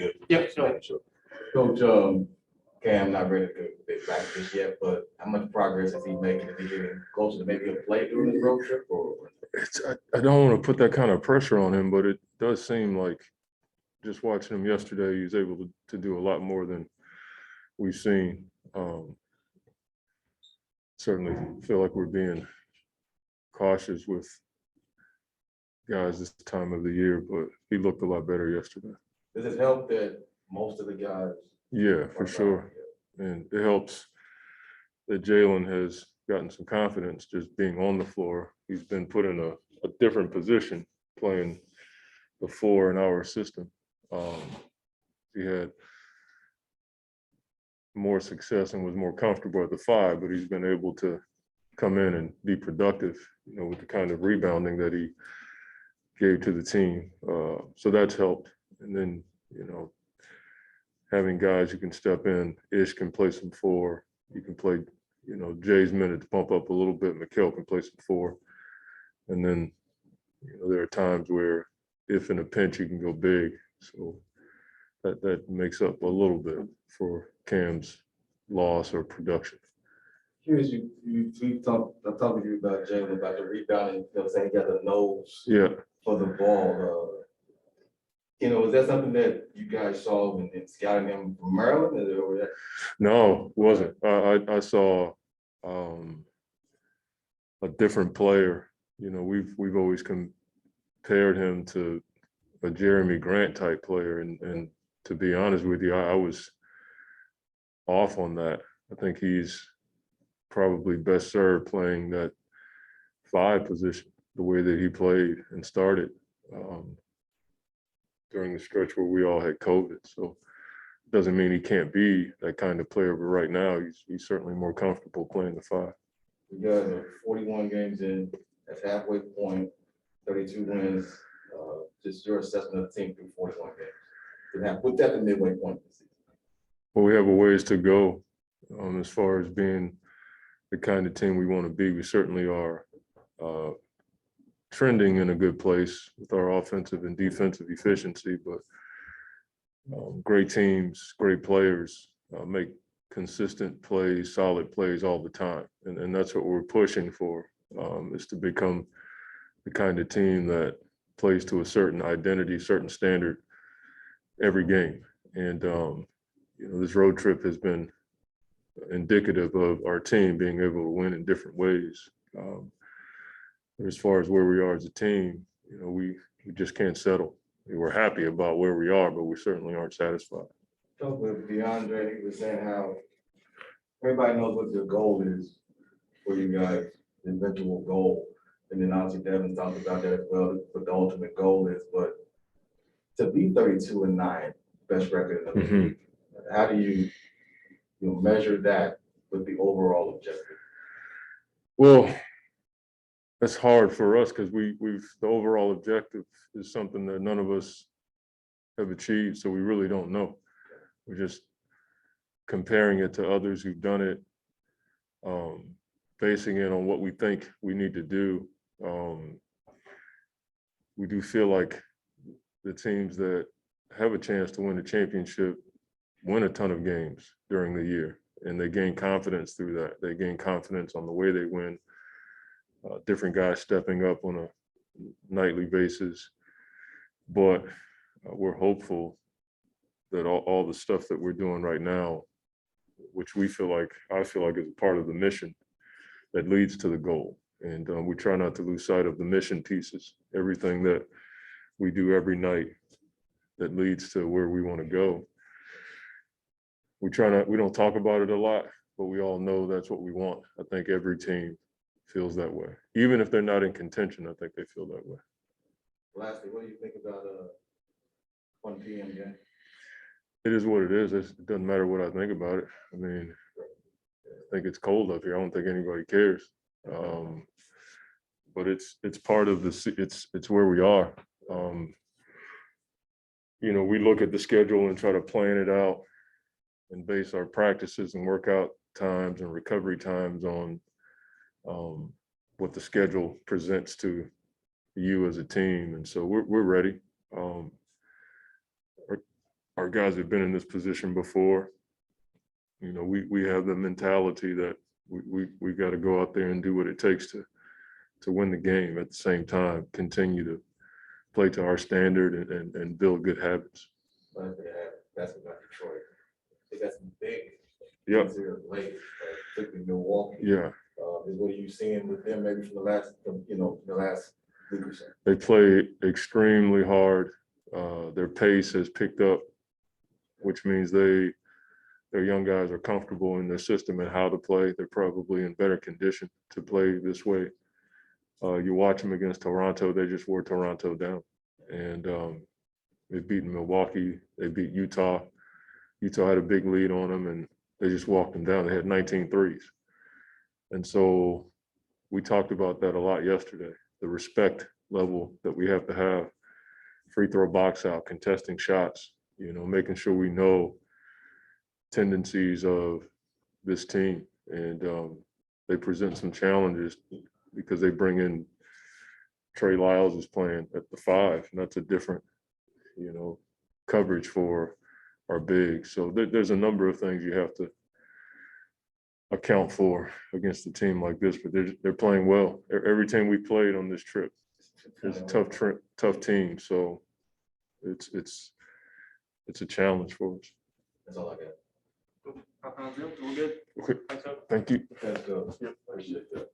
good. Yep, sure. Sure. Coach, Cam not ready to get back this yet, but how much progress is he making? Is he getting closer to maybe a play during this road trip? Or I don't want to put that kind of pressure on him, but it does seem like just watching him yesterday, he was able to do a lot more than we've seen. Certainly feel like we're being cautious with guys this time of the year, but he looked a lot better yesterday. does it help that most of the guys? Yeah, for sure. And it helps that Jalen has gotten some confidence just being on the floor. He's been put in a different position playing the 4 in our system. He had more success and was more comfortable at the 5, but he's been able to come in and be productive, with the kind of rebounding that he gave to the team. So that's helped. And then, having guys who can step in, Ish can play some 4. You can play, Jay's minutes bump up a little bit. Mikal can play some 4. And then, there are times where if in a pinch, you can go big. So that makes up a little bit for Cam's loss or production. Curious, I'm talking to you about Jalen, about the rebounding, saying he got the nose for the ball. Is that something that you guys saw when scouting him from Maryland? No, it wasn't. I saw a different player. We've always compared him to a Jeremy Grant type player, and to be honest with you, I was off on that. I think he's probably best served playing that 5 position the way that he played and started during the stretch where we all had COVID. So it doesn't mean he can't be that kind of player, but right now he's certainly more comfortable playing the 5. You guys are 41 games in, that's halfway point, 32 wins. Just your assessment of the team through 41 games. Put that the midway point this season. Well, we have a ways to go as far as being the kind of team we want to be. We certainly are trending in a good place with our offensive and defensive efficiency, but great teams, great players make consistent plays, solid plays all the time. And that's what we're pushing for, is to become the kind of team that plays to a certain identity, certain standard every game. And, this road trip has been indicative of our team being able to win in different ways. As far as where we are as a team, we just can't settle. We're happy about where we are, but we certainly aren't satisfied. Talk with DeAndre, he was saying how everybody knows what their goal is for you guys, the eventual goal. And then obviously Devin talked about that as well, what the ultimate goal is. But to be 32-9, best record in the league, how do you measure that with the overall objective? Well, that's hard for us because the overall objective is something that none of us have achieved, so we really don't know. We're just comparing it to others who've done it, basing it on what we think we need to do. We do feel like the teams that have a chance to win the championship win a ton of games during the year, and they gain confidence through that. They gain confidence on the way they win. Different guys stepping up on a nightly basis, but we're hopeful that all the stuff that we're doing right now, which I feel like is a part of the mission that leads to the goal. And we try not to lose sight of the mission pieces, everything that we do every night that leads to where we want to go. We don't talk about it a lot, but we all know that's what we want. I think every team feels that way. Even if they're not in contention, I think they feel that way. Lastly, what do you think about 1 p.m. game? It is what it is. It doesn't matter what I think about it. I mean, I think it's cold up here. I don't think anybody cares. But it's part of it's where we are. We look at the schedule and try to plan it out and base our practices and workout times and recovery times on what the schedule presents to you as a team. And so we're ready. our guys have been in this position before. You know, we have the mentality that we got to go out there and do what it takes to win the game. At the same time, continue to play to our standard and build good habits. But that's about Detroit. They got some big. Yep. things here late, particularly Milwaukee. Yeah. What are you seeing with them maybe from the last week or so? They play extremely hard. Their pace has picked up, which means their young guys are comfortable in their system and how to play. They're probably in better condition to play this way. You watch them against Toronto, they just wore Toronto down. And they've beaten Milwaukee, they beat Utah. Utah had a big lead on them and they just walked them down. They had 19 threes. And so we talked about that a lot yesterday, the respect level that we have to have, free throw box out, contesting shots, you know, making sure we know tendencies of this team. And they present some challenges because they bring in Trey Lyles is playing at the 5, and that's a different, you know, coverage for our bigs. So there's a number of things you have to account for against a team like this, but they're playing well. Every team we played on this trip is a tough team. So it's a challenge for us. That's all I got. We're good. Okay, thank you. That's good. Yep. Appreciate that.